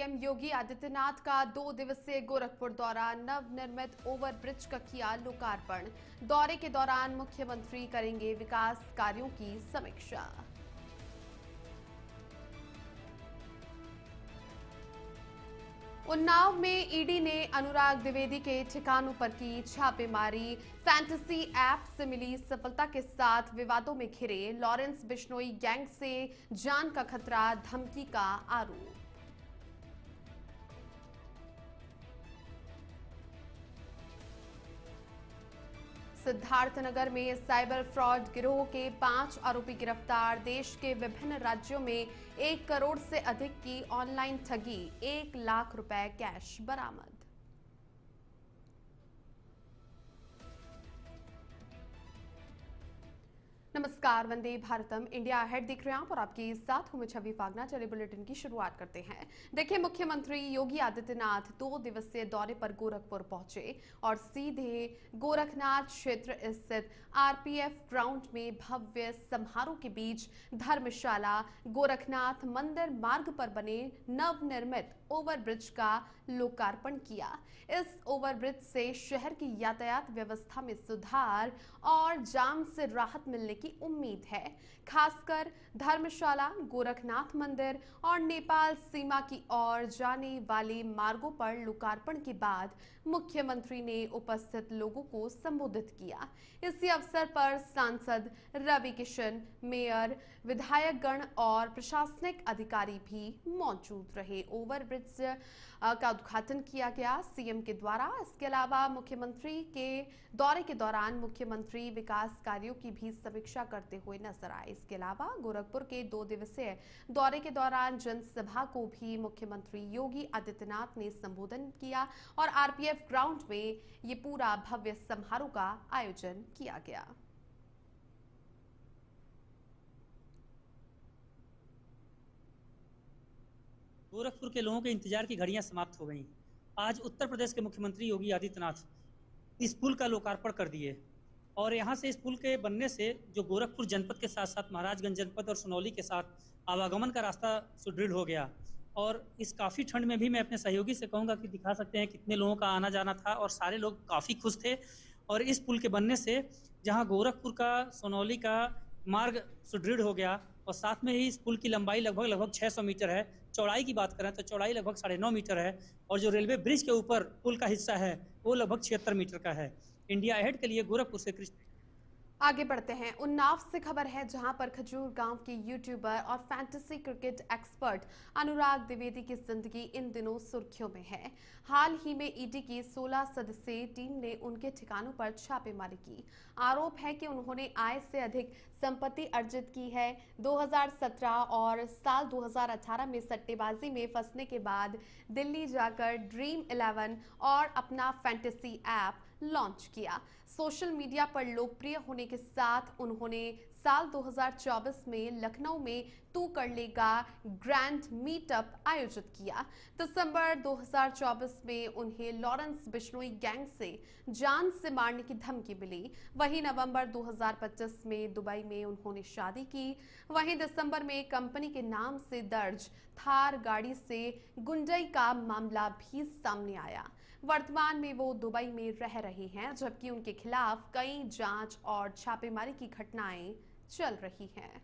CM Yogi Adityanath का 2 दिवसीय गोरखपुर दौरा, नवनिर्मित ओवरब्रिज का किया लोकार्पण। दौरे के दौरान मुख्यमंत्री करेंगे विकास कार्यों की समीक्षा। उन्नाव में ईडी ने अनुराग द्विवेदी के ठिकानों पर की छापेमारी। फैंटेसी ऐप से मिली सफलता के साथ विवादों में घिरे लॉरेंस बिश्नोई गैंग से जान का खतरा, धमकी का आरोप। सिद्धार्थनगर में साइबर फ्रॉड गिरोह के 5 आरोपी गिरफ्तार। देश के विभिन्न राज्यों में 1 करोड़ से अधिक की ऑनलाइन ठगी, 1 लाख रुपए कैश बरामद। नमस्कार, वंदे भारतम इंडिया अहेड देख रहे हैं आप और आपके साथ हूं मैं छवि फागना। चलिए बुलेटिन की शुरुआत करते हैं। देखिए, मुख्यमंत्री योगी आदित्यनाथ 2 दिवसीय दौरे पर गोरखपुर पहुंचे और सीधे गोरखनाथ क्षेत्र स्थित आरपीएफ ग्राउंड में भव्य समारोह के बीच धर्मशाला गोरखनाथ मंदिर मार्ग पर बने नवनिर्मित ओवरब्रिज का लोकार्पण किया। इस ओवरब्रिज से शहर की यातायात व्यवस्था में सुधार और जाम से राहत मिलने की उम्मीद है। खासकर धर्मशाला, गोरखनाथ मंदिर और नेपाल सीमा की ओर जाने वाले मार्गों पर लोकार्पण के बाद मुख्यमंत्री ने उपस्थित लोगों को संबोधित किया। इसी अवसर पर सांसद रवि किशन, मेयर, विधायकगण और प्रशासनिक अधिकारी भी मौजूद रहे। ओवरब्रिज का उद्घाटन किया गया सीएम के द्वारा। इसके अलावा मुख्यमंत्री के दौरे के दौरान मुख्यमंत्री विकास कार्यों की भी समीक्षा करते हुए नजर आए। इसके अलावा गोरखपुर के 2 दिवसीय दौरे के दौरान जनसभा को भी मुख्यमंत्री योगी आदित्यनाथ ने संबोधन किया और आरपीएफ ग्राउंड में ये पूरा भव्य समारोह का आयोजन किया गया। गोरखपुर के लोगों के इंतजार की घड़ियां समाप्त हो गईं। आज उत्तर प्रदेश के मुख्यमंत्री योगी आदित्यनाथ इस पुल का लोकार्पण कर दिए और यहाँ से इस पुल के बनने से जो गोरखपुर जनपद के साथ साथ महाराजगंज जनपद और सुनौली के साथ आवागमन का रास्ता सुदृढ़ हो गया। और इस काफ़ी ठंड में भी मैं अपने सहयोगी से कहूँगा कि दिखा सकते हैं कितने लोगों का आना जाना था और सारे लोग काफ़ी खुश थे। और इस पुल के बनने से जहाँ गोरखपुर का, सोनौली का मार्ग सुदृढ़ हो गया और साथ में ही इस पुल की लंबाई लगभग 600 मीटर है। चौड़ाई की बात करें तो चौड़ाई लगभग 9.5 मीटर है और जो रेलवे ब्रिज के ऊपर पुल का हिस्सा है वो लगभग 76 मीटर का है। इंडिया अहेड के लिए गोरखपुर से कृष्ण। आगे बढ़ते हैं। उन्नाव से खबर है, जहां पर खजूर गांव के यूट्यूबर और फैंटेसी क्रिकेट एक्सपर्ट अनुराग द्विवेदी की जिंदगी इन दिनों सुर्खियों में है। हाल ही में ईडी की 16 सदस्यीय टीम ने उनके ठिकानों पर छापेमारी की। आरोप है कि उन्होंने आय से अधिक संपत्ति अर्जित की है। 2017 और साल 2018 में सट्टेबाजी में फंसने के बाद दिल्ली जाकर ड्रीम 11 और अपना फैंटेसी ऐप लॉन्च किया। सोशल मीडिया पर लोकप्रिय होने के साथ उन्होंने साल 2024 में लखनऊ में तू कर लेगा ग्रैंड मीटअप आयोजित किया। दिसंबर 2024 में उन्हें लॉरेंस बिश्नोई गैंग से जान से मारने की धमकी मिली। वहीं नवंबर 2025 में दुबई में उन्होंने शादी की। वहीं दिसंबर में कंपनी के नाम से दर्ज थार गाड़ी से गुंडई का मामला भी सामने आया। वर्तमान में वो दुबई में रह रहे हैं, जबकि उनके खिलाफ कई जांच और छापेमारी की घटनाएं चल रही हैं।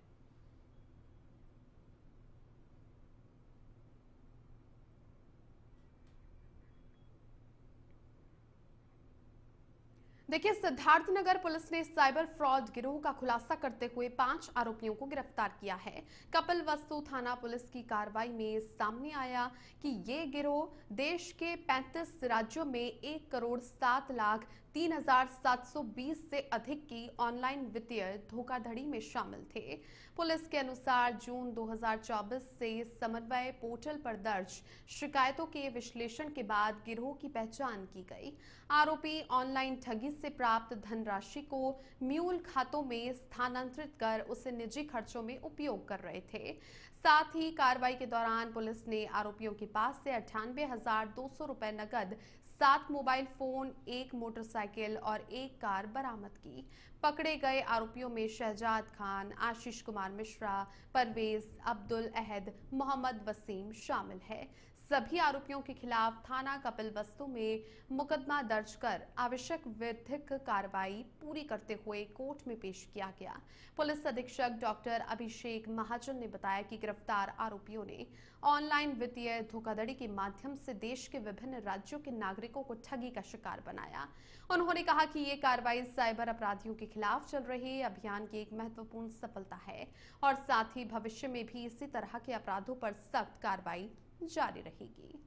देखिए, सिद्धार्थनगर पुलिस ने साइबर फ्रॉड गिरोह का खुलासा करते हुए 5 आरोपियों को गिरफ्तार किया है। कपिल वस्तु थाना पुलिस की कार्रवाई में सामने आया कि ये गिरोह देश के 35 राज्यों में 1 करोड़ 7 लाख 3,720 से अधिक की ऑनलाइन वित्तीय धोखाधड़ी में शामिल थे। पुलिस के अनुसार जून 2024 से समन्वय पोर्टल पर दर्ज शिकायतों के विश्लेषण के बाद गिरोह की पहचान की गई। आरोपी ऑनलाइन ठगी से प्राप्त धनराशि को म्यूल खातों में स्थानांतरित कर उसे निजी खर्चों में उपयोग कर रहे थे। साथ ही कार्रवाई के दौरान पुलिस ने आरोपियों के पास से 98,200 रुपए नकद, 7 मोबाइल फोन, 1 मोटरसाइकिल और 1 कार बरामद की। पकड़े गए आरोपियों में शहजाद खान, आशीष कुमार मिश्रा, परवेज, अब्दुल अहद, मोहम्मद वसीम शामिल है। सभी आरोपियों के खिलाफ थाना कपिलवस्तु में मुकदमा दर्ज कर आवश्यक विधिक कार्रवाई पूरी करते हुए कोर्ट में पेश किया गया। पुलिस अधीक्षक डॉक्टर अभिषेक महाजन ने बताया कि गिरफ्तार आरोपियों ने ऑनलाइन वित्तीय धोखाधड़ी के माध्यम से देश के विभिन्न राज्यों के नागरिकों को ठगी का शिकार बनाया। उन्होंने कहा कि ये कार्रवाई साइबर अपराधियों के खिलाफ चल रहे अभियान की एक महत्वपूर्ण सफलता है और साथ ही भविष्य में भी इसी तरह के अपराधों पर सख्त कार्रवाई जारी रहेगी।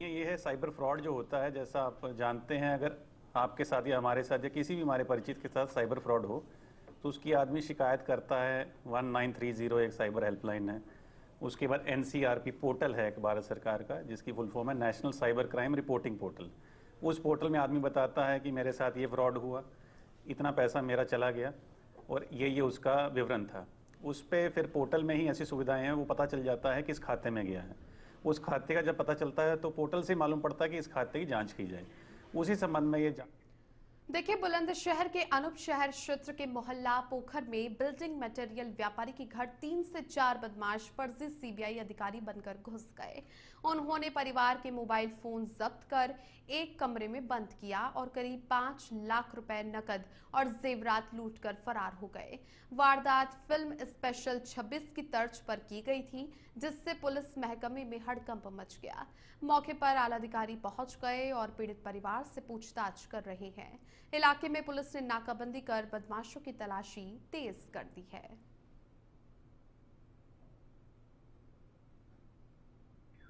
ये है साइबर फ्रॉड जो होता है। जैसा आप जानते हैं, अगर आपके साथ या हमारे साथ या किसी भी हमारे परिचित के साथ साइबर फ्रॉड हो तो उसकी आदमी शिकायत करता है। 1930 एक साइबर हेल्पलाइन है। उसके बाद NCRP पोर्टल है एक भारत सरकार का, जिसकी फुल फॉर्म है national cyber crime reporting portal. उस पोर्टल में आदमी बताता है कि मेरे साथ ये फ्रॉड हुआ, इतना पैसा मेरा चला गया और ये उसका विवरण था। उस पर फिर पोर्टल में ही ऐसी सुविधाएं हैं, वो पता चल जाता है किस खाते में गया है। उस खाते का जब पता चलता है तो पोर्टल से मालूम पड़ता है कि इस खाते की जांच की जाए। उसी संबंध में ये देखिए, बुलंदशहर के अनूप शहर क्षेत्र के मोहल्ला पोखर में बिल्डिंग मटेरियल व्यापारी के घर 3 से 4 बदमाश फर्जी CBI अधिकारी बनकर घुस गए। उन्होंने परिवार के मोबाइल फोन जब्त कर एक कमरे में बंद किया और करीब 5 लाख रुपए नकद और जेवरात लूटकर फरार हो गए। वारदात फिल्म स्पेशल 26 की तर्ज पर की गई थी, जिससे पुलिस महकमे में हड़कंप मच गया। मौके पर आला अधिकारी पहुंच गए और पीड़ित परिवार से पूछताछ कर रहे हैं। इलाके में पुलिस ने नाकाबंदी कर बदमाशों की तलाशी तेज कर दी है।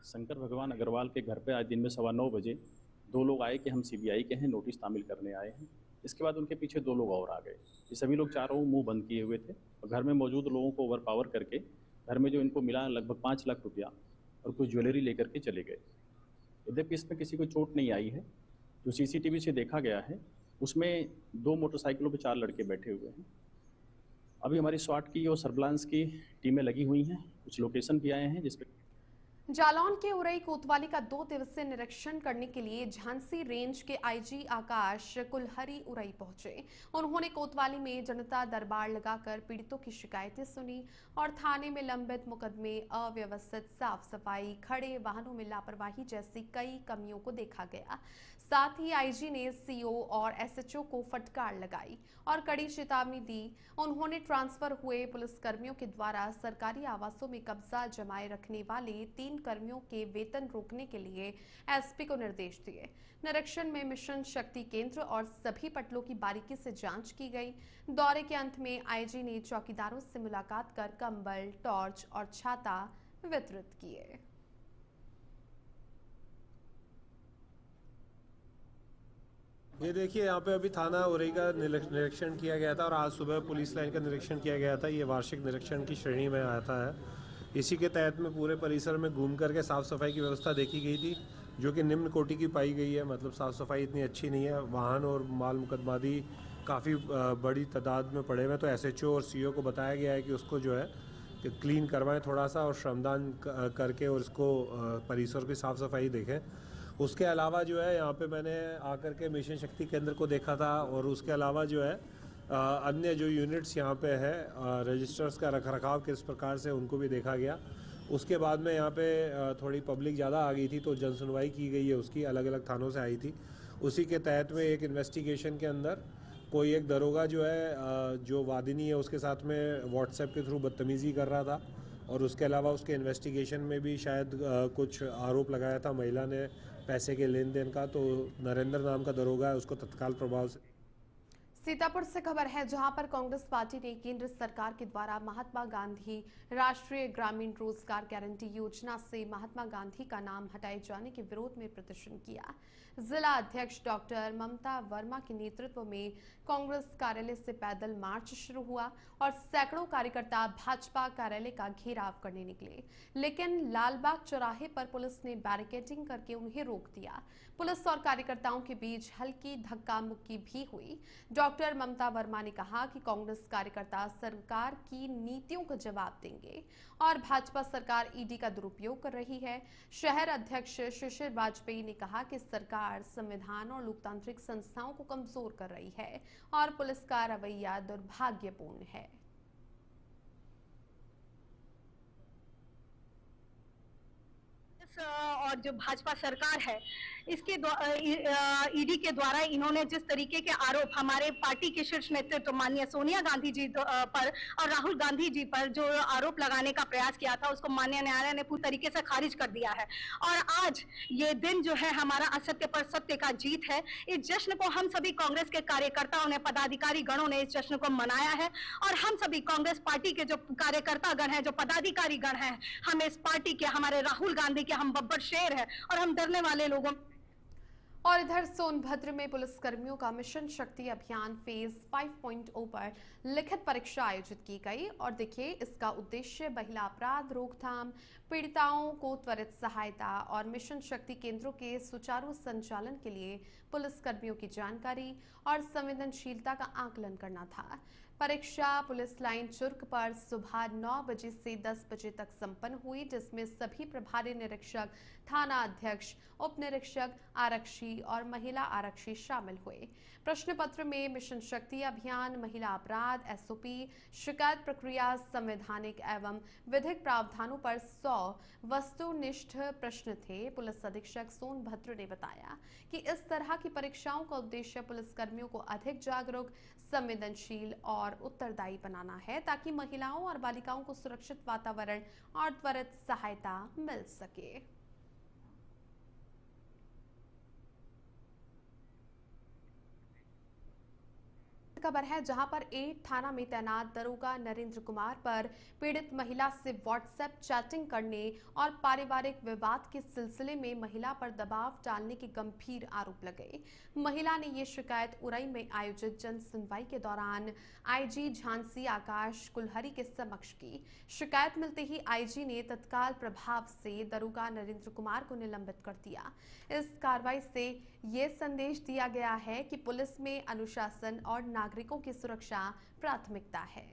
शंकर भगवान अग्रवाल के घर पे आज दिन में 9:15 बजे 2 लोग आए कि हम CBI के हैं, नोटिस तामील करने आए हैं। इसके बाद उनके पीछे 2 लोग और आ गए। ये सभी लोग चारों मुंह बंद किए हुए थे और घर में मौजूद लोगों को ओवरपावर करके घर में जो इनको मिला लगभग 5 लाख रुपया और कुछ ज्वेलरी लेकर के चले गए। यद्यपि इसमें किसी को चोट नहीं आई है। जो CCTV से देखा गया है उसमें 2 मोटरसाइकिलों पर 4 लड़के बैठे हुए हैं। अभी हमारी SWAT की और सर्विलांस की टीमें लगी हुई हैं। कुछ लोकेशन भी आए हैं जिसपे जालौन के उरई कोतवाली का 2 दिवसीय निरीक्षण करने के लिए झांसी रेंज के IG आकाश कुलहरी उरई पहुंचे। उन्होंने कोतवाली में जनता दरबार लगाकर पीड़ितों की शिकायतें सुनी और थाने में लंबित मुकदमे, अव्यवस्थित साफ सफाई, खड़े वाहनों में लापरवाही जैसी कई कमियों को देखा गया। साथ ही IG ने CO और SHO को फटकार लगाई और कड़ी चेतावनी दी। उन्होंने ट्रांसफर हुए पुलिसकर्मियों के द्वारा सरकारी आवासों में कब्जा जमाए रखने वाले 3 कर्मियों के वेतन रोकने के लिए SP को निर्देश दिए। निरीक्षण में मिशन शक्ति केंद्र और सभी पटलों की बारीकी से जांच की गई। दौरे के अंत में IG ने चौकीदारों से मुलाकात कर कंबल, टॉर्च और छाता वितरित किए। ये देखिए, यहाँ पे अभी थाना उरई का निरीक्षण किया गया था और आज सुबह पुलिस लाइन का निरीक्षण किया गया था। ये वार्षिक निरीक्षण की श्रेणी में आता है। इसी के तहत में पूरे परिसर में घूम करके साफ़ सफाई की व्यवस्था देखी गई थी, जो कि निम्न कोटि की पाई गई है। मतलब साफ़ सफाई इतनी अच्छी नहीं है। वाहन और माल मुकदमादी काफ़ी बड़ी तादाद में पड़े हुए हैं। तो SHO और CO को बताया गया है कि उसको जो है कि क्लीन करवाएं थोड़ा सा और श्रमदान करके और इसको परिसर की साफ़ सफाई देखें। उसके अलावा जो है यहाँ पे मैंने आकर के मिशन शक्ति केंद्र को देखा था और उसके अलावा जो है अन्य जो यूनिट्स यहाँ पे है रजिस्टर्स का रखरखाव किस प्रकार से उनको भी देखा गया। उसके बाद में यहाँ पे थोड़ी पब्लिक ज़्यादा आ गई थी तो जन सुनवाई की गई है, उसकी अलग अलग थानों से आई थी। उसी के तहत में एक इन्वेस्टिगेशन के अंदर कोई एक दरोगा जो है जो वादिनी है उसके साथ में व्हाट्सएप के थ्रू बदतमीज़ी कर रहा था और उसके अलावा उसके इन्वेस्टिगेशन में भी शायद कुछ आरोप लगाया था महिला ने पैसे के लेन देन का। तो नरेंद्र नाम का दरोगा है, उसको तत्काल प्रभाव से। सीतापुर से खबर है, जहां पर कांग्रेस पार्टी ने केंद्र सरकार के द्वारा महात्मा गांधी राष्ट्रीय ग्रामीण रोजगार गारंटी योजना से महात्मा गांधी का नाम हटाए जाने के विरोध में प्रदर्शन किया। जिला अध्यक्ष डॉक्टर ममता वर्मा के नेतृत्व में कांग्रेस कार्यालय से पैदल मार्च शुरू हुआ और सैकड़ों कार्यकर्ता भाजपा कार्यालय का घेराव करने निकले, लेकिन लालबाग चौराहे पर पुलिस ने बैरिकेडिंग करके उन्हें रोक दिया। पुलिस और कार्यकर्ताओं के बीच हल्की धक्का मुक्की भी हुई। डॉक्टर डॉक्टर ममता वर्मा ने कहा कि कांग्रेस कार्यकर्ता सरकार की नीतियों का जवाब देंगे और भाजपा सरकार ईडी का दुरुपयोग कर रही है। शहर अध्यक्ष शिशिर वाजपेयी ने कहा कि सरकार संविधान और लोकतांत्रिक संस्थाओं को कमजोर कर रही है और पुलिस का रवैया दुर्भाग्यपूर्ण है। और जो भाजपा सरकार है इसके ईडी के द्वारा इन्होंने जिस तरीके के आरोप हमारे पार्टी के शीर्ष नेतृत्व माननीय सोनिया गांधी जी पर और राहुल गांधी जी पर जो आरोप लगाने का प्रयास किया था उसको माननीय न्यायालय ने पूरी तरीके से खारिज कर दिया है। और आज ये दिन जो है हमारा असत्य पर सत्य का जीत है। इस जश्न को हम सभी कांग्रेस के कार्यकर्ताओं ने, पदाधिकारी गणों ने इस जश्न को मनाया है और हम सभी कांग्रेस पार्टी के जो कार्यकर्ता गण है, जो पदाधिकारी गण है, हम इस पार्टी के, हमारे राहुल गांधी के हम बब्बर शेर है और हम डरने वाले लोगों। और इधर सोनभद्र में पुलिसकर्मियों का मिशन शक्ति अभियान फेज 5.0 पर लिखित परीक्षा आयोजित की गई और देखिए इसका उद्देश्य महिला अपराध रोकथाम, पीड़िताओं को त्वरित सहायता और मिशन शक्ति केंद्रों के सुचारू संचालन के लिए पुलिसकर्मियों की जानकारी और संवेदनशीलता का आकलन करना था। परीक्षा पुलिस लाइन चुर्क पर सुबह 9 बजे से 10 बजे तक संपन्न हुई, जिसमें सभी प्रभारी निरीक्षक, थाना अध्यक्ष, उप निरीक्षक, आरक्षी और महिला आरक्षी शामिल हुए। प्रश्न पत्र में मिशन शक्ति अभियान, महिला अपराध, एसओपी, शिकायत प्रक्रिया, संवैधानिक एवं विधिक प्रावधानों पर 100 वस्तुनिष्ठ प्रश्न थे। पुलिस अधीक्षक सोनभद्र ने बताया कि इस तरह की परीक्षाओं का उद्देश्य पुलिसकर्मियों को अधिक जागरूक, संवेदनशील और उत्तरदायी बनाना है ताकि महिलाओं और बालिकाओं को सुरक्षित वातावरण और त्वरित सहायता मिल सके। खबर है जहां पर 8 थाना में तैनात दरोगा नरेंद्र कुमार पर पीड़ित महिला से व्हाट्सएप चैटिंग करने और पारिवारिक विवाद के सिलसिले में महिला पर दबाव डालने के गंभीर आरोप लगे। महिला ने ये शिकायत उरई में आयोजित जन सुनवाई के दौरान आईजी झांसी आकाश कुलहरी के समक्ष की। शिकायत मिलते ही आईजी ने तत्काल प्रभाव से दरोगा नरेंद्र कुमार को निलंबित कर दिया। इस कार्रवाई से ये संदेश दिया गया है कि पुलिस में अनुशासन और नागरिकों की सुरक्षा प्राथमिकता है।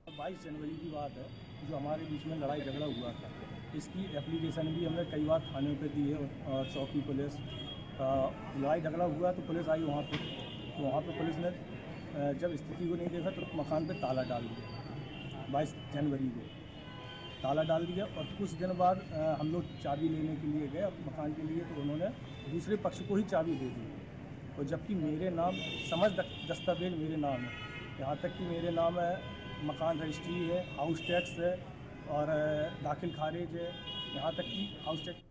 22 जनवरी की बात है जो हमारे बीच में लड़ाई झगड़ा हुआ था। इसकी एप्लीकेशन भी हमने कई बार थाने पे दी है और चौकी पुलिस। लड़ाई झगड़ा हुआ तो पुलिस आई वहाँ पे, तो वहाँ पे पुलिस ने जब स्थिति को नहीं देखा तो मकान पे ताला डाल दिया। 22 जनवरी को ताला डाल दिया और कुछ दिन बाद हम लोग चाबी लेने के लिए गए मकान के लिए, तो उन्होंने दूसरे पक्ष को ही चाबी दे दी। और जबकि मेरे नाम समझ दस्तावेज मेरे नाम है, यहाँ तक कि मेरे नाम है, मकान रजिस्ट्री है, हाउस टैक्स है और दाखिल खारिज है, यहाँ तक कि हाउस टैक्स।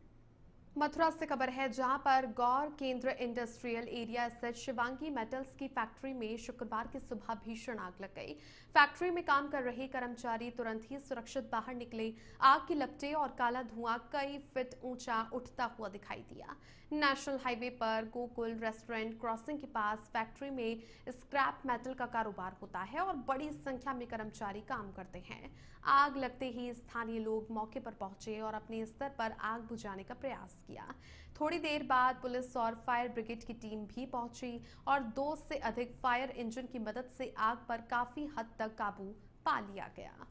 मथुरा से खबर है जहां पर गौर केंद्र इंडस्ट्रियल एरिया स्थित शिवांगी मेटल्स की फैक्ट्री में शुक्रवार की सुबह भीषण आग लग गई। फैक्ट्री में काम कर रहे कर्मचारी तुरंत ही सुरक्षित बाहर निकले। आग की लपटें और काला धुआं कई फीट ऊंचा उठता हुआ दिखाई दिया। नेशनल हाईवे पर गोकुल रेस्टोरेंट क्रॉसिंग के पास फैक्ट्री में स्क्रैप मेटल का कारोबार होता है और बड़ी संख्या में कर्मचारी काम करते हैं। आग लगते ही स्थानीय लोग मौके पर पहुंचे और अपने स्तर पर आग बुझाने का प्रयास किया। थोड़ी देर बाद पुलिस और फायर ब्रिगेड की टीम भी पहुंची और 2 से अधिक फायर इंजन की मदद से आग पर काफी हद तक काबू पा लिया गया।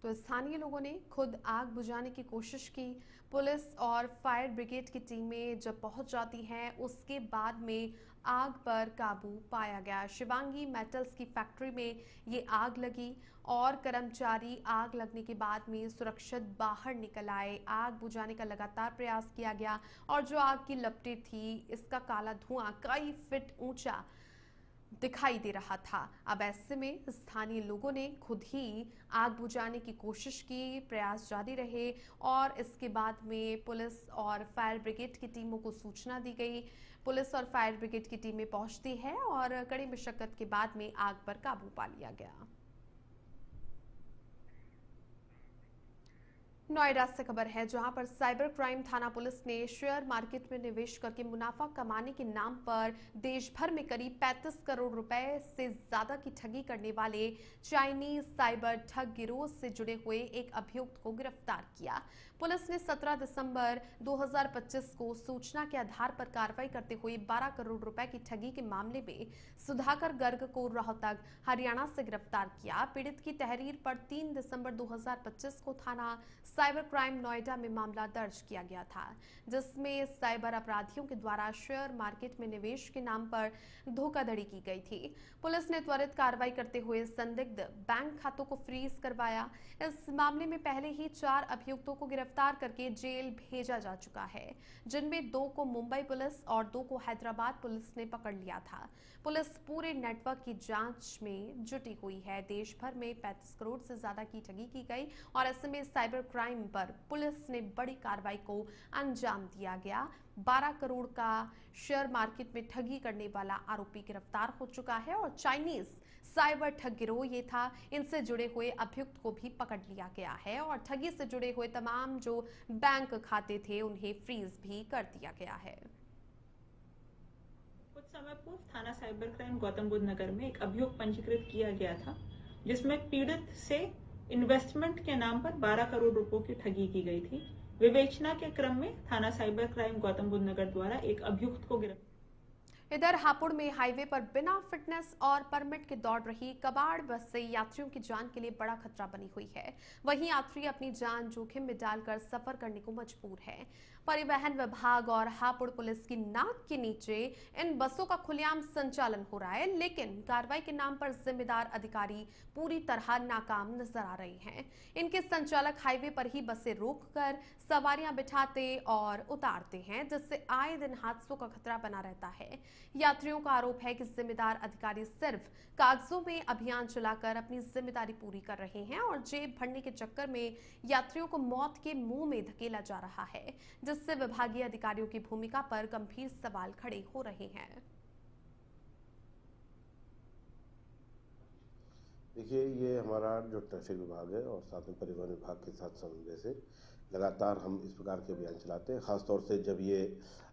तो स्थानीय लोगों ने खुद आग बुझाने की कोशिश की। पुलिस और फायर ब्रिगेड की टीमें जब पहुंच जाती हैं उसके बाद में आग पर काबू पाया गया। शिवांगी मेटल्स की फैक्ट्री में ये आग लगी और कर्मचारी आग लगने के बाद में सुरक्षित बाहर निकल आए। आग बुझाने का लगातार प्रयास किया गया और जो आग की लपटें थी इसका काला धुआं कई फीट ऊंचा दिखाई दे रहा था। अब ऐसे में स्थानीय लोगों ने खुद ही आग बुझाने की कोशिश की, प्रयास जारी रहे और इसके बाद में पुलिस और फायर ब्रिगेड की टीमों को सूचना दी गई। पुलिस और फायर ब्रिगेड की टीमें पहुंचती है और कड़ी मशक्कत के बाद में आग पर काबू पा लिया गया। नोएडा से खबर है जहां पर साइबर क्राइम थाना पुलिस ने शेयर मार्केट में निवेश करके मुनाफा कमाने के नाम पर देश भर में करीब 35 करोड़ रुपए से ज्यादा की ठगी करने वाले चाइनीज साइबर ठग गिरोह से जुड़े हुए एक अभियुक्त को गिरफ्तार किया। पुलिस ने 17 दिसंबर 2025 को सूचना के आधार पर कार्रवाई करते हुए 12 करोड़ रुपए की ठगी के मामले में सुधाकर गर्ग को रोहतक हरियाणा से गिरफ्तार किया। पीड़ित की तहरीर पर 3 दिसंबर 2025 को थाना साइबर क्राइम नोएडा में मामला दर्ज किया गया था, जिसमें साइबर अपराधियों के द्वारा शेयर मार्केट में निवेश के नाम पर धोखाधड़ी की गई थी। पुलिस ने त्वरित कार्रवाई करते हुए संदिग्ध बैंक खातों को फ्रीज करवाया। इस मामले में पहले ही 4 अभियुक्तों को गिरफ्तार करके जेल भेजा जा चुका है, जिनमें 2 को मुंबई पुलिस और 2 को हैदराबाद पुलिस ने पकड़ लिया था। पुलिस पूरे नेटवर्क की जांच में जुटी हुई है। देश भर में 35 करोड़ से ज्यादा की ठगी की गई और ऐसे में साइबर क्राइम पर पुलिस ने बड़ी कार्रवाई को अंजाम दिया गया। 12 करोड़ का शेयर मार्केट में ठगी करने वाला आरोपी गिरफ्तार हो चुका है और चाइनीज साइबर ठग गिरोह ये था, इनसे जुड़े हुए अभियुक्त को भी पकड़ लिया गया है और ठगी से जुड़े हुए तमाम जो बैंक खाते थे उन्हें फ्रीज भी कर दिया गया है। कुछ समय पूर्व थाना साइबर क्राइम गौतम बुद्ध नगर में एक अभियोग पंजीकृत किया गया था, जिसमें पीड़ित से इन्वेस्टमेंट के नाम पर 12 करोड़ रुपयों की ठगी की गई थी। विवेचना के क्रम में थाना साइबर क्राइम गौतम बुद्ध नगर द्वारा एक अभियुक्त को गिरफ्तार। इधर हापुड़ में हाईवे पर बिना फिटनेस और परमिट के दौड़ रही कबाड़ बस से यात्रियों की जान के लिए बड़ा खतरा बनी हुई है। वहीं यात्री अपनी जान जोखिम में डालकर सफर करने को मजबूर है। परिवहन विभाग और हापुड़ पुलिस की नाक के नीचे इन बसों का खुलेआम संचालन हो रहा है, लेकिन कार्रवाई के नाम पर जिम्मेदार अधिकारी पूरी तरह नाकाम नजर आ रहे हैं। इनके संचालक हाईवे पर ही बसें रोककर सवारियां बिठाते और उतारते हैं, जिससे आए दिन हादसों का खतरा बना रहता है। यात्रियों का आरोप है कि जिम्मेदार अधिकारी सिर्फ कागजों में अभियान चलाकर अपनी जिम्मेदारी पूरी कर रहे हैं और जेब भरने के चक्कर में यात्रियों को मौत के मुंह में धकेला जा रहा है, जिससे विभागीय अधिकारियों की भूमिका पर गंभीर सवाल खड़े हो रहे हैं। देखिए, ये हमारा जो ट्रैफिक विभाग है और साथ में परिवहन विभाग के साथ समन्वय से लगातार हम इस प्रकार के अभियान चलाते हैं। खासतौर से जब ये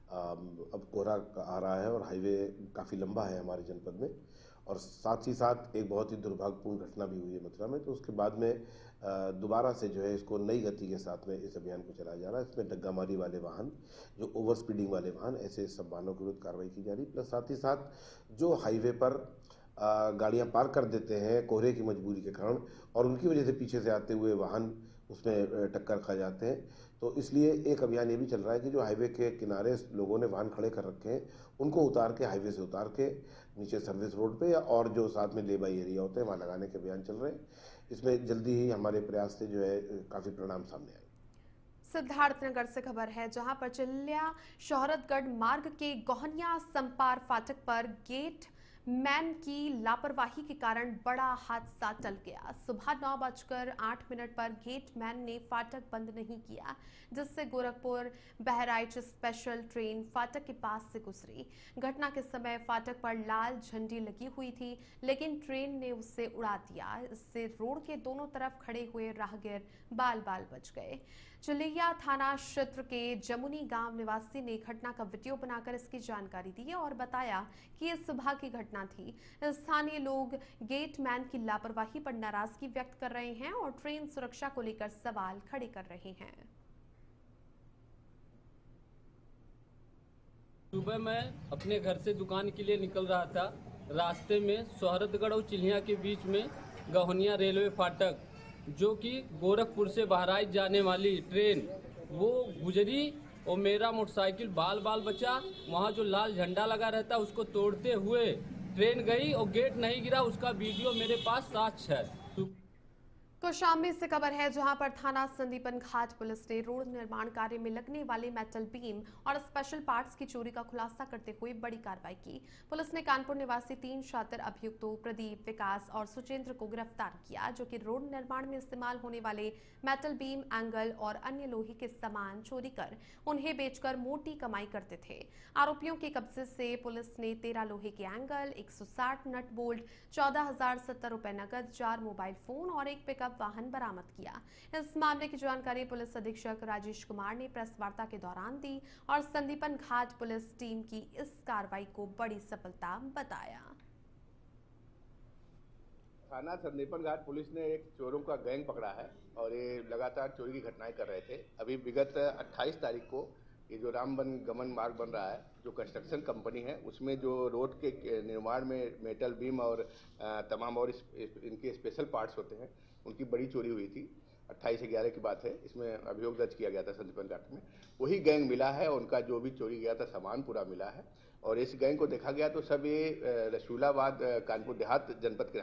अब कोहरा आ रहा है और हाईवे काफ़ी लंबा है हमारे जनपद में, और साथ ही साथ एक बहुत ही दुर्भाग्यपूर्ण घटना भी हुई है मथुरा में, तो उसके बाद में दोबारा से जो है इसको नई गति के साथ में इस अभियान को चलाया जा रहा है। इसमें डग्गामारी वाले वाहन, जो ओवर स्पीडिंग वाले वाहन, ऐसे सब वाहनों के विरुद्ध कार्रवाई की जा रही है। प्लस साथ ही साथ जो हाईवे पर गाड़ियां पार्क कर देते हैं कोहरे की मजबूरी के कारण और उनकी वजह से पीछे से आते हुए वाहन उसमें टक्कर खा जाते हैं, तो इसलिए एक अभियान ये भी चल रहा है कि जो हाईवे के किनारे लोगों ने वाहन खड़े कर रखे हैं उनको उतार के, हाईवे से उतार के नीचे सर्विस रोड पे या और जो साथ में ले बाई एरिया होते हैं वहाँ लगाने के अभियान चल रहे हैं। इसमें जल्दी ही हमारे प्रयास से जो है काफ़ी परिणाम सामने आए। सिद्धार्थनगर से खबर है जहां पर चिल्लिया शोहरतगढ़ मार्ग के गोहनिया संपार फाटक पर गेट मैन की लापरवाही के कारण बड़ा हादसा टल गया। सुबह 9:08 पर गेट मैन ने फाटक बंद नहीं किया, जिससे गोरखपुर बहराइच स्पेशल ट्रेन फाटक के पास से गुजरी। घटना के समय फाटक पर लाल झंडी लगी हुई थी, लेकिन ट्रेन ने उसे उड़ा दिया। इससे रोड के दोनों तरफ खड़े हुए राहगीर बाल बाल बच गए। चिल्लिया थाना क्षेत्र के जमुनी गांव निवासी ने घटना का वीडियो बनाकर इसकी जानकारी दी और बताया कि ये सुबह की घटना थी। स्थानीय लोग गेटमैन की लापरवाही पर नाराजगी व्यक्त कर रहे हैं और ट्रेन सुरक्षा को लेकर सवाल खड़े कर रहे हैं। सुबह मैं अपने घर से दुकान के लिए निकल रहा था। रास्ते में शोहरतगढ़ और चिल्हिया के बीच में गहनिया रेलवे फाटक, जो कि गोरखपुर से बहराइच जाने वाली ट्रेन, वो गुजरी और मेरा मोटरसाइकिल बाल बाल बचा। वहाँ जो लाल झंडा लगा रहता उसको तोड़ते हुए ट्रेन गई और गेट नहीं गिरा। उसका वीडियो मेरे पास साक्ष्य है। कौशाम्बी से खबर है जहां पर थाना संदीपन घाट पुलिस ने रोड निर्माण कार्य में लगने वाले मेटल बीम और स्पेशल पार्ट्स की चोरी का खुलासा करते हुए बड़ी कार्रवाई की। पुलिस ने कानपुर निवासी 3 शातिर अभियुक्तों प्रदीप, विकास और सुचेंद्र को गिरफ्तार किया, जो कि रोड निर्माण में इस्तेमाल होने वाले मेटल बीम, एंगल और अन्य लोहे के सामान चोरी कर उन्हें बेचकर मोटी कमाई करते थे। आरोपियों के कब्जे से पुलिस ने 13 लोहे के एंगल, 160 नट बोल्ट, 14,070 रुपए नकद, 4 मोबाइल फोन और एक पिकअप पिकअप वाहन बरामद किया। इस मामले की जानकारी पुलिस अधीक्षक राजेश कुमार ने प्रेस वार्ता के दौरान दी और संदीपन घाट पुलिस टीम की इस कार्रवाई को बड़ी सफलता बताया। थाना संदीपन घाट पुलिस ने एक चोरों का गैंग पकड़ा है और ये लगातार चोरी की घटनाएं कर रहे थे। अभी विगत 28 तारीख को ये जो रामबन गमन मार्ग बन रहा है, जो कंस्ट्रक्शन कंपनी है, उसमें जो रोड के निर्माण में मेटल बीम और तमाम और इनके स्पेशल पार्ट्स होते हैं, उनकी बड़ी चोरी हुई थी। 28/11 की बात है। इसमें अभियोग दर्ज किया गया था संदीपन घाट में। वही गैंग मिला है, उनका जो भी चोरी गया था सामान पूरा मिला है और इस गैंग को देखा गया तो सब ये रसूलाबाद कानपुर देहात जनपद के